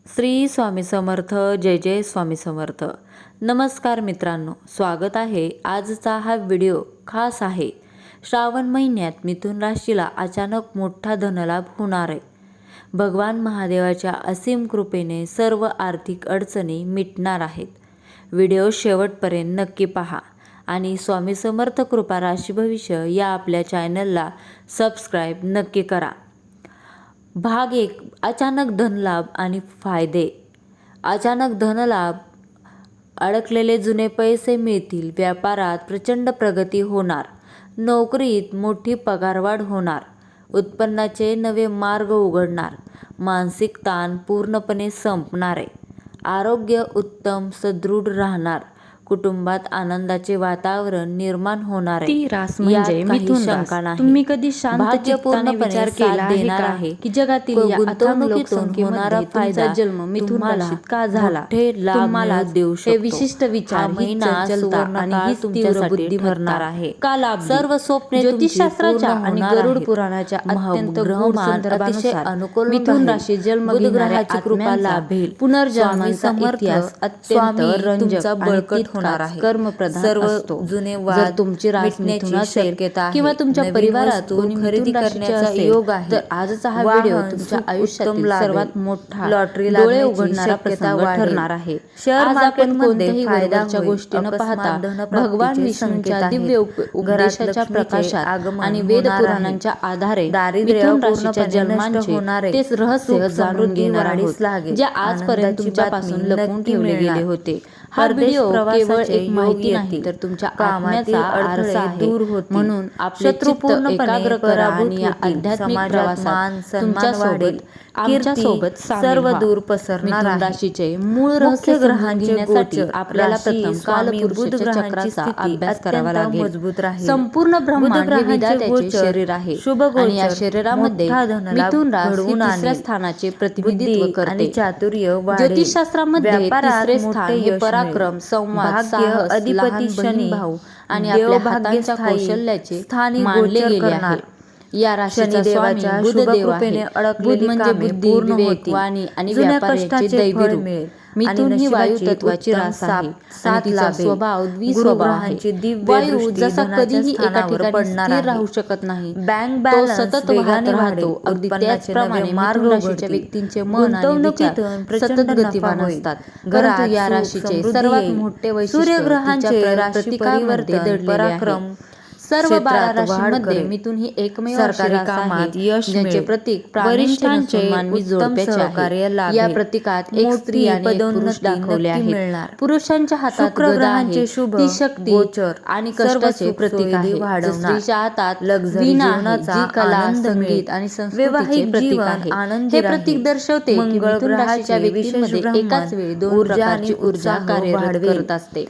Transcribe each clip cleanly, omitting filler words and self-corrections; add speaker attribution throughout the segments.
Speaker 1: श्री स्वामी समर्थ. जय जय स्वामी समर्थ. नमस्कार मित्रांनो, स्वागत आहे. आजचा हा व्हिडिओ खास आहे. श्रावण महिन्यात मिथुन राशीला अचानक मोठा धनलाभ होणार आहे. भगवान महादेवाच्या असीम कृपेने सर्व आर्थिक अडचणी मिटणार आहेत. व्हिडिओ शेवटपर्यंत नक्की पहा आणि स्वामी समर्थ कृपा राशी भविष्य या आपल्या चॅनलला सबस्क्राईब नक्की करा. भाग 1. अचानक धनलाभ आणि फायदे. अचानक धनलाभ. अडकलेले जुने पैसे मिळतील. व्यापारात प्रचंड प्रगती होणार. नोकरीत मोठी पगारवाढ होणार. उत्पन्नाचे नवे मार्ग उघडणार. मानसिक ताण पूर्णपणे संपणार आहे. आरोग्य उत्तम सदृढ राहणार. कुटुंबात आनंदाचे वातावरण निर्माण होणार आहे.
Speaker 2: ती रास म्हणजे मिथुन रास. तुम्ही कधी शांत चित्ताने विचार केला आहे की जगातील या अथांग लोकसंख्येमध्ये तुमचा जन्म मिथुन राशीत का झाला? तुम्हाला
Speaker 1: देऊ
Speaker 2: हे विशिष्ट विचार, ही चंचलता आणि ही तीव्र बुद्धिमत्ता
Speaker 1: आहे.
Speaker 2: का लाभली?
Speaker 1: सर्व स्वप्ने
Speaker 2: ज्योतिषशास्त्राच्या आणि गरुड पुराणाच्या अत्यंत गूढ संदर्भानुसार मिथुन राशी जन्म घेणाऱ्या आत्म्यांचा पुनर्जन्माचा इतिहास अत्यंत रंजक आणि कर्मप्रधान असतो. जर तुमची रास मिथुन असेल किंवा तुमच्या परिवारात कोणी खरेदी करण्याचा योग आहे, तर आजचा हा व्हिडिओ तुमच्या आयुष्यातील सर्वात मोठा लॉटरी डोळे उघडणारा प्रसंग ठरणार आहे. आज आपण कोणत्याही वरवरच्या गोष्टी न पाहता भगवान विष्णूंच्या दिव्य उपदेशाच्या प्रकाशात आणि वेद पुराणांच्या आधारे मिथुन राशीच्या जन्मांचे तेच रहस्य जाणून घेणार आहोत, जे आजपर्यंत तुमच्यापासून लपवून ठेवले गेले होते. हा व्हिडिओ केवळ एक माहिती नाही, तर तुमच्या आत्म्याचा आरसा आहे. म्हणून आपले चित्त एकाग्र करा आणि या आध्यात्मिक प्रवासात तुमच्यासोबत आमच्यासोबत सर्व दूर पसरणार आहे. राशीचे मूळ रहस्य ग्रहांचे गोचर आपल्याला प्रथम कालपुरुषाच्या चक्राचा अभ्यास करावा लागेल. संपूर्ण ब्रह्मांड हे विधात्याचे शरीर आहे आणि या शरीरामध्ये मिथुन रास हे तिसऱ्या स्थानाचे प्रतिनिधित्व करते. ज्योतिषशास्त्रामध्ये तिसरे स्थान हे पराक्रम, संवाद, साहस, अधिपती शनी भाऊ आणि आपल्या हातांच्या कौशल्याचे मानले गेले आहे. या राशीचा स्वामी बुधदेव आहे. बुध म्हणजे बुद्धी, विवेक, वाणी आणि व्यापाराचे दैवी रूप. मिथुन ही वायू तत्वाची रास आहे आणि तिचा स्वभाव द्विस्वभाव आहे. वायू जसा कधीही एका ठिकाणी स्थिर राहू शकत नाही, तो सतत वाहत राहतो. अगदी त्याचप्रमाणे मिथुन राशीच्या व्यक्तींचे मन आणि विचार सतत गतिमान असतात. परंतु या राशीचे सर्वात मोठे वैशिष्ट्य तिच्या प्रतिकावरती दडलेले आहे. सर्व 12 राशींमध्ये मिथुन ही एकमेव सरकारी कामात यश, ज्याचे प्रतीक वरिष्ठांचे जोडप्याचे. या प्रतीकात एक स्त्री आणि एक पुरुष दाखवले आहेत. पुरुषांच्या हातात गदा आहे, ती शक्ती आणि कष्टाचे प्रतीक आहे. स्त्रीच्या हातात वीणा आहे, जी कला, संगीत आणि संस्कृतीचे प्रतीक आहे. हे प्रतीक दर्शवते की मिथुन राशीच्या व्यक्तींमध्ये एकाच वेळी दोन प्रकारची ऊर्जा कार्यरत करत असते.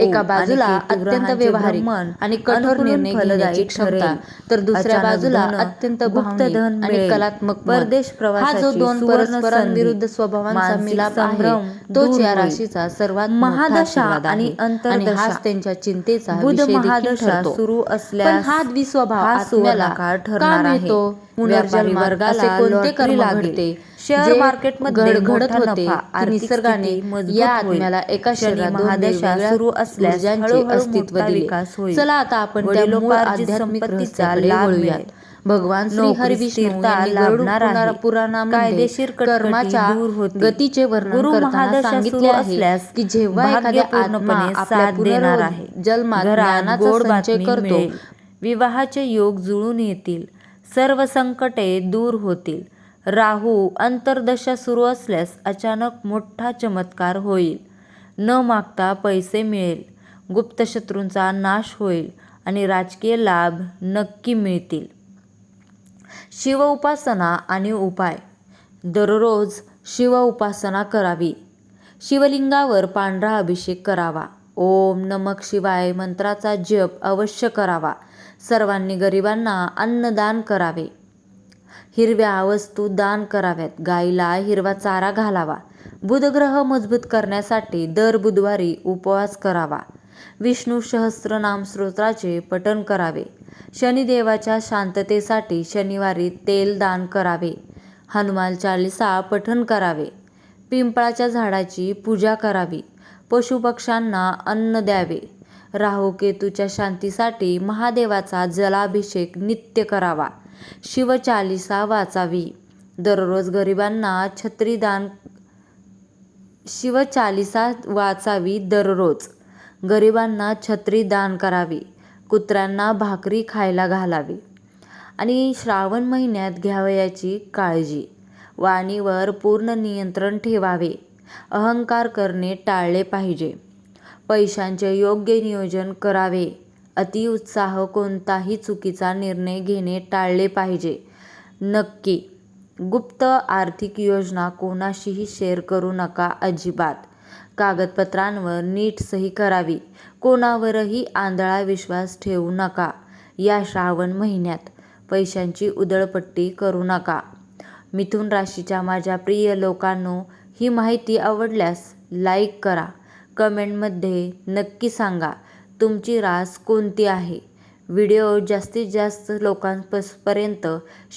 Speaker 2: एका बाजूला अत्यंत व्यावहारिक आणि कठोर निर्णय घेण्याची क्षमता, तर दुसऱ्या बाजूला अत्यंत भावनिक आणि कलात्मक मन. हा जो दोन परस्परांविरुद्ध स्वभावांचा मिलाप आहे, तोच या राशीचा सर्वात मोठा आशीर्वाद आहे आणि हाच त्यांच्या चिंतेचा विषय देखील ठरतो. पण हा द्विस्वभाव आत्म्याला का मिळतो? व्यापारी वर्गाला कोणते कर्म घडते, शेअर मार्केटमध्ये घडत होते की निसर्गाने या आत्म्याला एका शरीरात सुरू असल्यास अस्तित्व दिले. चला आता आपण त्या मूळ आध्यात्मिक रहस्याकडे वळूयात. भगवान श्री हरी विष्णू यांनी गरुड पुराणामध्ये कर्माच्या गतीचे वर्णन करताना सांगितले आहे की जेव्हा एखाद्या आत्मा आपल्या पुनर्जन्मात ज्ञानाचा संचय करतो,
Speaker 1: विवाहाचे योग जुळून येतील, सर्व संकटे दूर होतील. राहू अंतर्दशा सुरू असल्यास अचानक मोठा चमत्कार होईल. न मागता पैसे मिळेल, गुप्त शत्रूंचा नाश होईल आणि राजकीय लाभ नक्की मिळतील. शिव उपासना आणि उपाय. दररोज शिव उपासना करावी. शिवलिंगावर पांढरा अभिषेक करावा. ओम नमः शिवाय मंत्राचा जप अवश्य करावा. सर्वांनी गरिबांना अन्नदान करावे. हिरव्या वस्तू दान कराव्यात. गायीला हिरवा चारा घालावा. बुधग्रह मजबूत करण्यासाठी दर बुधवारी उपवास करावा. विष्णू सहस्त्रनाम स्तोत्राचे पठण करावे. शनिदेवाच्या शांततेसाठी शनिवारी तेल दान करावे. हनुमान चालीसा पठण करावे. पिंपळाच्या झाडाची पूजा करावी, पशुपक्ष्यांना अन्न द्यावे, राहूकेतूच्या शांतीसाठी महादेवाचा जलाभिषेक नित्य करावा, शिवचालीसा वाचावी, दररोज गरिबांना शिवचालीसा वाचावी, दररोज गरिबांना छत्री दान करावी, कुत्र्यांना भाकरी खायला घालावी. आणि श्रावण महिन्यात घ्यावयाची काळजी. वाणीवर पूर्ण नियंत्रण ठेवावे, अहंकार करणे टाळले पाहिजे, पैशांचे योग्य नियोजन करावे, अतिउत्साह कोणताही चुकीचा निर्णय घेणे टाळले पाहिजे. नक्की गुप्त आर्थिक योजना कोणाशीही शेअर करू नका अजिबात. कागदपत्रांवर नीट सही करावी, कोणावरही आंधळा विश्वास ठेवू नका. या श्रावण महिन्यात पैशांची उधळपट्टी करू नका. मिथुन राशीच्या माझ्या प्रिय लोकांनो, ही माहिती आवडल्यास लाईक करा, कमेंटमध्ये नक्की सांगा तुमची रास कोणती आहे. व्हिडिओ जास्तीत जास्त लोकांपर्यंत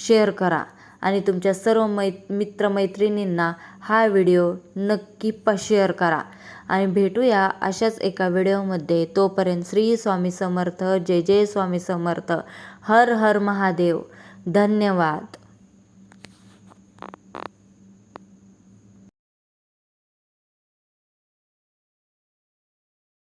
Speaker 1: शेअर करा आणि तुमच्या सर्व मित्रमैत्रिणींना हा व्हिडिओ नक्की शेअर करा. आणि भेटूया अशाच एका व्हिडिओमध्ये. तोपर्यंत श्री स्वामी समर्थ. जय जय स्वामी समर्थ. हर हर महादेव. धन्यवाद.